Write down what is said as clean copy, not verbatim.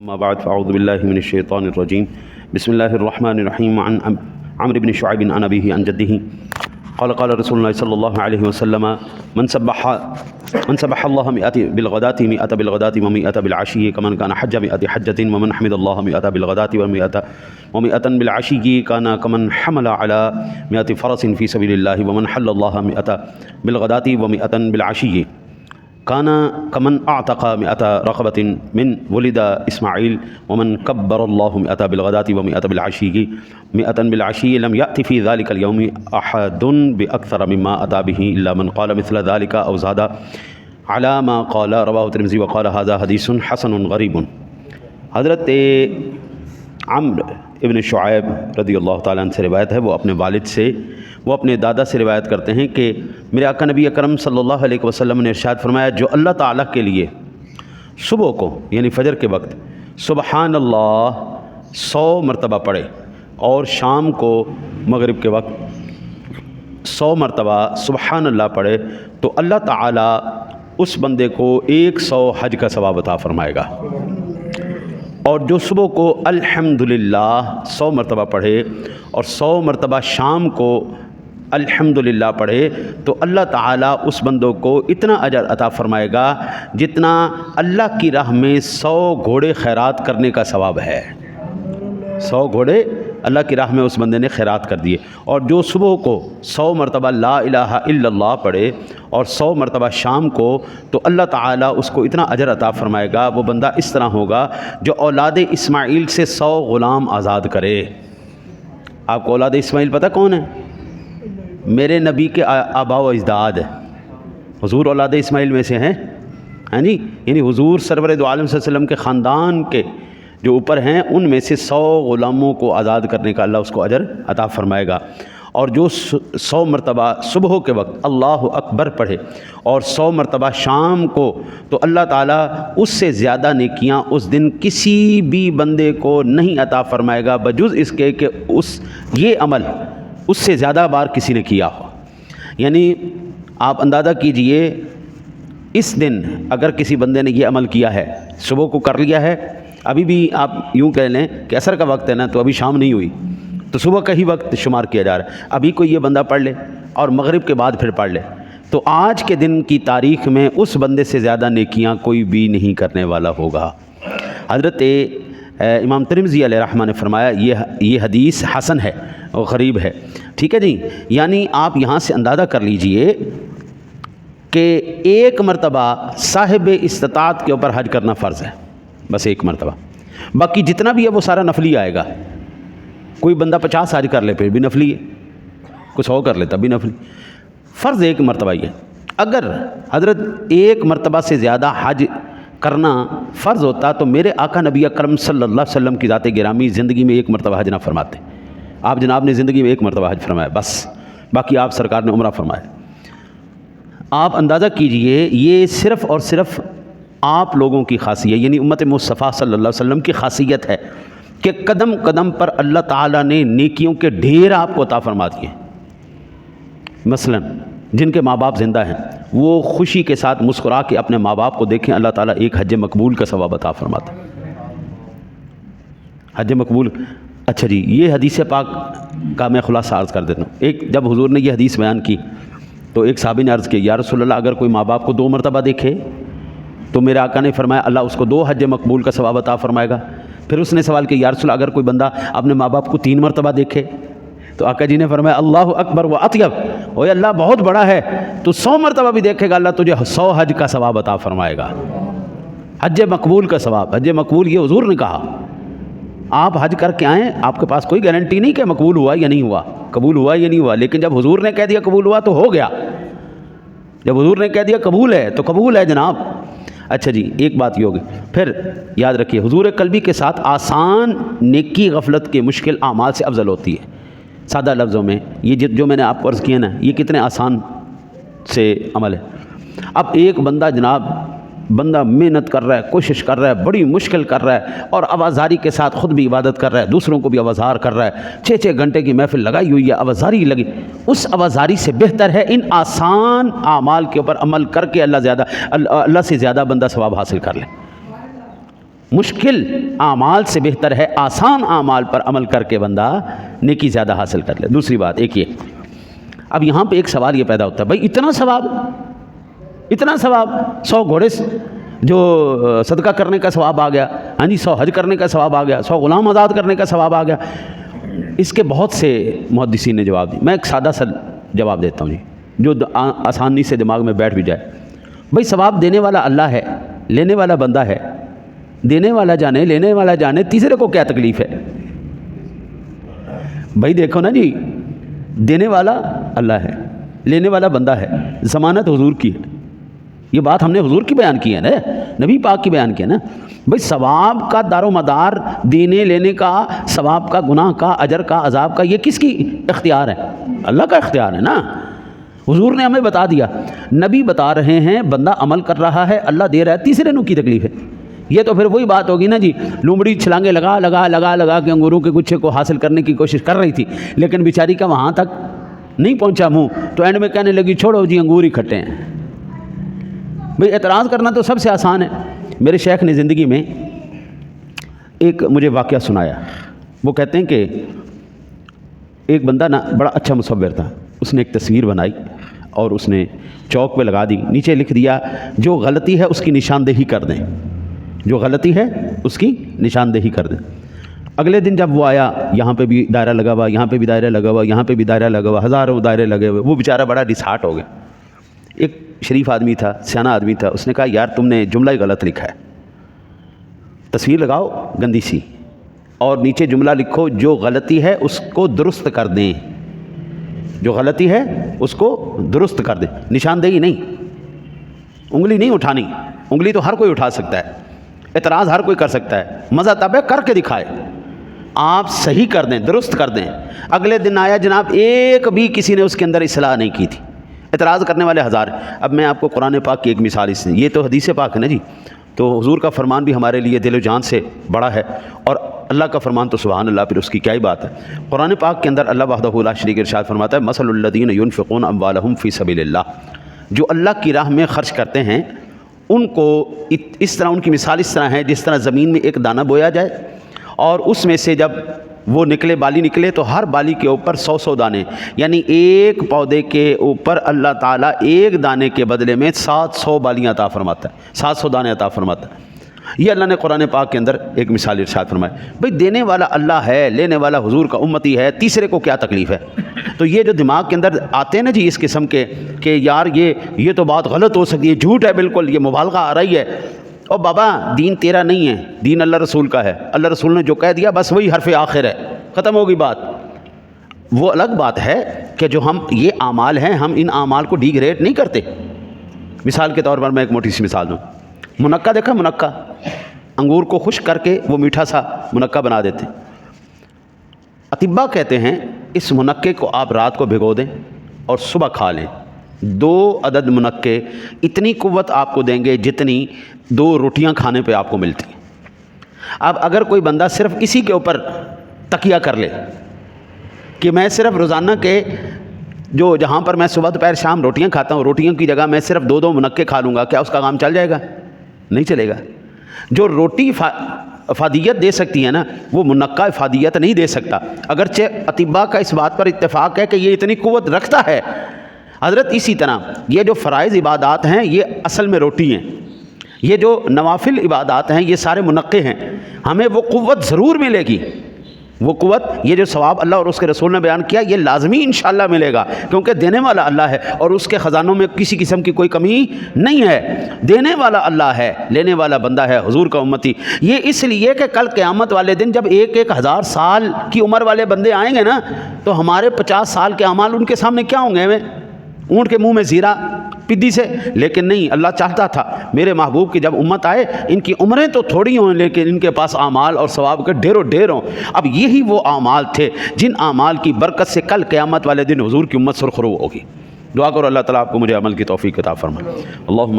ما بعد فاعوذ بالله من الشيطان الرجيم بسم الله الرحمن الرحيم عن عمرو بن شعيب عن أبيه عن جده قال رسول الله صلى الله عليه وسلم من سبح الله بالغداة مئة بالغداة ومئة بالعشي كمن كان حج مئة حجة ومن حمد الله مئة بالغداة ومئة بالعشي كان كمن حمل على مئة فرس في سبيل الله ومن حل الله مئة بالغداة ومئة بالعشي كان كمن اعتق مئة رقبة من ولد اسماعيل ومن كبر الله مئة بالغداة ومئة بالعشي مئة بالعشي لم يأتي في ذلك اليوم أحد بأكثر مما أتى به إلا من قال مثل ذلك أو زاد على ما قال رواه الترمذي وقال هذا حديث حسن غريب۔ حضرت عمرو ابن شعیب رضی اللہ تعالیٰ عنہ سے روایت ہے، وہ اپنے والد سے، وہ اپنے دادا سے روایت کرتے ہیں کہ میرے آقا نبی اکرم صلی اللہ علیہ وسلم نے ارشاد فرمایا، جو اللہ تعالیٰ کے لیے صبح کو یعنی فجر کے وقت سبحان اللہ 100 مرتبہ پڑھے اور شام کو مغرب کے وقت 100 مرتبہ سبحان اللہ پڑھے تو اللہ تعالیٰ اس بندے کو 100 حج کا ثواب عطا فرمائے گا، اور جو صبح کو الحمدللہ 100 مرتبہ پڑھے اور 100 مرتبہ شام کو الحمدللہ پڑھے تو اللہ تعالیٰ اس بندوں کو اتنا اجر عطا فرمائے گا جتنا اللہ کی راہ میں 100 گھوڑے خیرات کرنے کا ثواب ہے۔ 100 گھوڑے اللہ کی راہ میں اس بندے نے خیرات کر دیے، اور جو صبح کو 100 مرتبہ لا الہ الا اللہ پڑھے اور 100 مرتبہ شام کو تو اللہ تعالیٰ اس کو اتنا اجر عطا فرمائے گا، وہ بندہ اس طرح ہوگا جو اولاد اسماعیل سے 100 غلام آزاد کرے۔ آپ کو اولاد اسماعیل پتہ کون ہے؟ میرے نبی کے آباء و اجداد ہے، حضور اولاد اسماعیل میں سے ہیں، ہاں جی، یعنی حضور سرور دو عالم صلی اللہ علیہ وسلم کے خاندان کے جو اوپر ہیں ان میں سے 100 غلاموں کو آزاد کرنے کا اللہ اس کو اجر عطا فرمائے گا، اور جو 100 مرتبہ صبح کے وقت اللہ اکبر پڑھے اور 100 مرتبہ شام کو تو اللہ تعالیٰ اس سے زیادہ نیکیاں اس دن کسی بھی بندے کو نہیں عطا فرمائے گا بجز اس کے کہ یہ عمل اس سے زیادہ بار کسی نے کیا ہو۔ یعنی آپ اندازہ کیجئے اس دن اگر کسی بندے نے یہ عمل کیا ہے، صبح کو کر لیا ہے، ابھی بھی آپ یوں کہہ لیں کہ عصر کا وقت ہے نا، تو ابھی شام نہیں ہوئی تو صبح کا ہی وقت شمار کیا جا رہا ہے، ابھی کوئی یہ بندہ پڑھ لے اور مغرب کے بعد پھر پڑھ لے تو آج کے دن کی تاریخ میں اس بندے سے زیادہ نیکیاں کوئی بھی نہیں کرنے والا ہوگا۔ حضرت امام ترمذی علیہ رحمہ نے فرمایا یہ حدیث حسن ہے اور غریب ہے، ٹھیک ہے جی، یعنی آپ یہاں سے اندازہ کر لیجئے کہ ایک مرتبہ صاحب استطاعت کے اوپر حج کرنا فرض ہے، بس ایک مرتبہ، باقی جتنا بھی ہے وہ سارا نفلی آئے گا۔ کوئی بندہ 50 حج کر لے پھر بھی نفلی ہے، کچھ 100 کر لے تب بھی نفلی، فرض ایک مرتبہ ہی ہے۔ اگر حضرت ایک مرتبہ سے زیادہ حج کرنا فرض ہوتا تو میرے آقا نبی اکرم صلی اللہ علیہ وسلم کی ذات گرامی زندگی میں ایک مرتبہ حج نہ فرماتے، آپ جناب نے زندگی میں ایک مرتبہ حج فرمایا بس، باقی آپ سرکار نے عمرہ فرمایا۔ آپ اندازہ کیجئے یہ صرف اور صرف آپ لوگوں کی خاصیت یعنی امت مصطفیٰ صلی اللہ علیہ وسلم کی خاصیت ہے کہ قدم قدم پر اللہ تعالیٰ نے نیکیوں کے ڈھیر آپ کو عطا فرما دیے۔ مثلا جن کے ماں باپ زندہ ہیں وہ خوشی کے ساتھ مسکرا کے اپنے ماں باپ کو دیکھیں، اللہ تعالیٰ ایک حج مقبول کا ثواب عطا فرماتا ہے۔ حج مقبول، اچھا جی، یہ حدیث پاک کا میں خلاصہ عرض کر دیتا ہوں۔ جب حضور نے یہ حدیث بیان کی تو ایک صحابی نے عرض کی، یا رسول اللہ اگر کوئی ماں باپ کو 2 مرتبہ دیکھے تو میرے آقا نے فرمایا اللہ اس کو 2 حج مقبول کا ثواب عطا فرمائے گا۔ پھر اس نے سوال کیا، یا رسول اللہ اگر کوئی بندہ اپنے ماں باپ کو 3 مرتبہ دیکھے تو آقا جی نے فرمایا اللہ اکبر و اطیب، اوہ اللہ بہت بڑا ہے، تو 100 مرتبہ بھی دیکھے گا اللہ تجھے 100 حج کا ثواب عطا فرمائے گا۔ حج مقبول کا ثواب، حج مقبول یہ حضور نے کہا، آپ حج کر کے آئیں، آپ کے پاس کوئی گارنٹی نہیں کہ مقبول ہوا یا نہیں ہوا، قبول ہوا یا نہیں ہوا، لیکن جب حضور نے کہہ دیا قبول ہوا تو ہو گیا، جب حضور نے کہہ دیا قبول ہے تو قبول ہے جناب۔ اچھا جی، ایک بات یہ ہوگی، پھر یاد رکھیے حضور قلبی کے ساتھ آسان نیکی غفلت کے مشکل اعمال سے افضل ہوتی ہے۔ سادہ لفظوں میں یہ جو میں نے آپ کو عرض کیا نا، یہ کتنے آسان سے عمل ہے۔ اب ایک بندہ محنت کر رہا ہے، کوشش کر رہا ہے، بڑی مشکل کر رہا ہے، اور آوازاری کے ساتھ خود بھی عبادت کر رہا ہے، دوسروں کو بھی آوازار کر رہا ہے، 6 گھنٹے کی محفل لگائی ہوئی ہے، آوازاری لگی، اس آوازاری سے بہتر ہے ان آسان اعمال کے اوپر عمل کر کے اللہ سے زیادہ بندہ ثواب حاصل کر لے۔ مشکل اعمال سے بہتر ہے آسان اعمال پر عمل کر کے بندہ نیکی زیادہ حاصل کر لے۔ دوسری بات ایک یہ، اب یہاں پہ ایک سوال یہ پیدا ہوتا ہے، بھائی اتنا ثواب 100 گھوڑے جو صدقہ کرنے کا ثواب آ گیا، ہاں جی 100 حج کرنے کا ثواب آ گیا، 100 غلام آزاد کرنے کا ثواب آ گیا۔ اس کے بہت سے محدثین نے جواب دیا، میں ایک سادہ سا جواب دیتا ہوں جی، جو آسانی سے دماغ میں بیٹھ بھی جائے۔ بھائی ثواب دینے والا اللہ ہے، لینے والا بندہ ہے، دینے والا جانے لینے والا جانے، تیسرے کو کیا تکلیف ہے؟ بھائی دیکھو نا جی، دینے والا اللہ ہے، لینے والا بندہ ہے، ضمانت حضور کی ہے، یہ بات ہم نے حضور کی بیان کی ہے نا، نبی پاک کی بیان کی ہے نا۔ بھئی ثواب کا دار و مدار دینے لینے کا، ثواب کا، گناہ کا، اجر کا، عذاب کا، یہ کس کی اختیار ہے؟ اللہ کا اختیار ہے نا۔ حضور نے ہمیں بتا دیا، نبی بتا رہے ہیں، بندہ عمل کر رہا ہے، اللہ دے رہا ہے، تیسرے نو کی تکلیف ہے؟ یہ تو پھر وہی بات ہوگی نا جی، لومڑی چھلانگے لگا کے انگوروں کے گچھے کو حاصل کرنے کی کوشش کر رہی تھی، لیکن بیچاری کا وہاں تک نہیں پہنچا منہ، تو اینڈ میں کہنے لگی چھوڑو جی انگور ہی کھٹے ہیں۔ بھئی اعتراض کرنا تو سب سے آسان ہے۔ میرے شیخ نے زندگی میں ایک مجھے واقعہ سنایا، وہ کہتے ہیں کہ ایک بندہ نا بڑا اچھا مصور تھا، اس نے ایک تصویر بنائی اور اس نے چوک پہ لگا دی، نیچے لکھ دیا جو غلطی ہے اس کی نشاندہی کر دیں، جو غلطی ہے اس کی نشاندہی کر دیں۔ اگلے دن جب وہ آیا، یہاں پہ بھی دائرہ لگا ہوا، یہاں پہ بھی دائرہ لگا ہوا، یہاں پہ بھی دائرہ لگا ہوا، ہزاروں دائرے لگے ہوئے، وہ بیچارہ بڑا ڈسہارٹ ہو گیا۔ ایک شریف آدمی تھا، سیانہ آدمی تھا، اس نے کہا یار تم نے جملہ ہی غلط لکھا ہے، تصویر لگاؤ گندی سی اور نیچے جملہ لکھو جو غلطی ہے اس کو درست کر دیں، جو غلطی ہے اس کو درست کر دیں، نشاندہی نہیں، انگلی نہیں اٹھانی، انگلی تو ہر کوئی اٹھا سکتا ہے، اعتراض ہر کوئی کر سکتا ہے، مزہ تب ہے کر کے دکھائے، آپ صحیح کر دیں، درست کر دیں۔ اگلے دن آیا جناب، ایک بھی کسی نے اس کے اندر اصلاح نہیں کی تھی، اعتراض کرنے والے ہزار۔ اب میں آپ کو قرآن پاک کی ایک مثال، اس یہ تو حدیث پاک ہے نا جی، تو حضور کا فرمان بھی ہمارے لیے دل و جان سے بڑا ہے، اور اللہ کا فرمان تو سبحان اللہ، پھر اس کی کیا ہی بات ہے۔ قرآن پاک کے اندر اللہ وحدہ لا شریک ارشاد فرماتا ہے، مثل الذین ينفقون اموالهم فی سبیل اللہ، جو اللہ کی راہ میں خرچ کرتے ہیں ان کو اس طرح، ان کی مثال اس طرح ہے جس طرح زمین میں ایک دانہ بویا جائے اور اس میں سے جب وہ نکلے، بالی نکلے، تو ہر بالی کے اوپر 100 دانے، یعنی ایک پودے کے اوپر اللہ تعالیٰ ایک دانے کے بدلے میں 700 بالیاں عطا فرماتا ہے، 700 دانے عطا فرماتا ہے۔ یہ اللہ نے قرآن پاک کے اندر ایک مثال ارشاد فرمایا۔ بھئی دینے والا اللہ ہے، لینے والا حضور کا امتی ہے، تیسرے کو کیا تکلیف ہے؟ تو یہ جو دماغ کے اندر آتے ہیں نا جی اس قسم کے کہ یار یہ تو بات غلط ہو سکتی ہے، جھوٹ ہے بالکل، یہ مبالغہ آ رہی ہے، اور بابا دین تیرا نہیں ہے، دین اللہ رسول کا ہے، اللہ رسول نے جو کہہ دیا بس وہی حرف آخر ہے، ختم ہوگی بات۔ وہ الگ بات ہے کہ جو ہم یہ اعمال ہیں، ہم ان اعمال کو ڈیگریڈ نہیں کرتے۔ مثال کے طور پر میں ایک موٹی سی مثال دوں، منقہ دیکھا، منقہ انگور کو خشک کر کے وہ میٹھا سا منقہ بنا دیتے ہیں۔ اطباء کہتے ہیں اس منقے کو آپ رات کو بھگو دیں اور صبح کھا لیں، 2 عدد منقے اتنی قوت آپ کو دیں گے جتنی 2 روٹیاں کھانے پہ آپ کو ملتی ہیں۔ اب اگر کوئی بندہ صرف اسی کے اوپر تکیہ کر لے کہ میں صرف روزانہ کے جہاں پر میں صبح دوپہر شام روٹیاں کھاتا ہوں، روٹیوں کی جگہ میں صرف 2 منقے کھا لوں گا، کیا اس کا کام چل جائے گا؟ نہیں چلے گا۔ جو روٹی افادیت دے سکتی ہے نا، وہ منقہ افادیت نہیں دے سکتا، اگرچہ اطباء کا اس بات پر اتفاق ہے کہ یہ اتنی قوت رکھتا ہے۔ حضرت اسی طرح یہ جو فرائض عبادات ہیں یہ اصل میں روٹی ہیں، یہ جو نوافل عبادات ہیں یہ سارے منقے ہیں، ہمیں وہ قوت ضرور ملے گی، وہ قوت، یہ جو ثواب اللہ اور اس کے رسول نے بیان کیا یہ لازمی انشاءاللہ ملے گا، کیونکہ دینے والا اللہ ہے اور اس کے خزانوں میں کسی قسم کی کوئی کمی نہیں ہے۔ دینے والا اللہ ہے، لینے والا بندہ ہے حضور کا امتی۔ یہ اس لیے کہ کل قیامت والے دن جب 1,000 سال کی عمر والے بندے آئیں گے نا، تو ہمارے 50 سال کے اعمال ان کے سامنے کیا ہوں گے؟ ہمیں اونٹ کے منہ میں زیرہ پدی سے، لیکن نہیں، اللہ چاہتا تھا میرے محبوب کی جب امت آئے ان کی عمریں تو تھوڑی ہوں لیکن ان کے پاس اعمال اور ثواب کے ڈھیروں ڈھیر ہوں۔ اب یہی وہ اعمال تھے جن اعمال کی برکت سے کل قیامت والے دن حضور کی امت سرخرو ہوگی۔ دعا کرو اللہ تعالیٰ آپ کو مجھے عمل کی توفیق عطا فرمائے۔ اللہم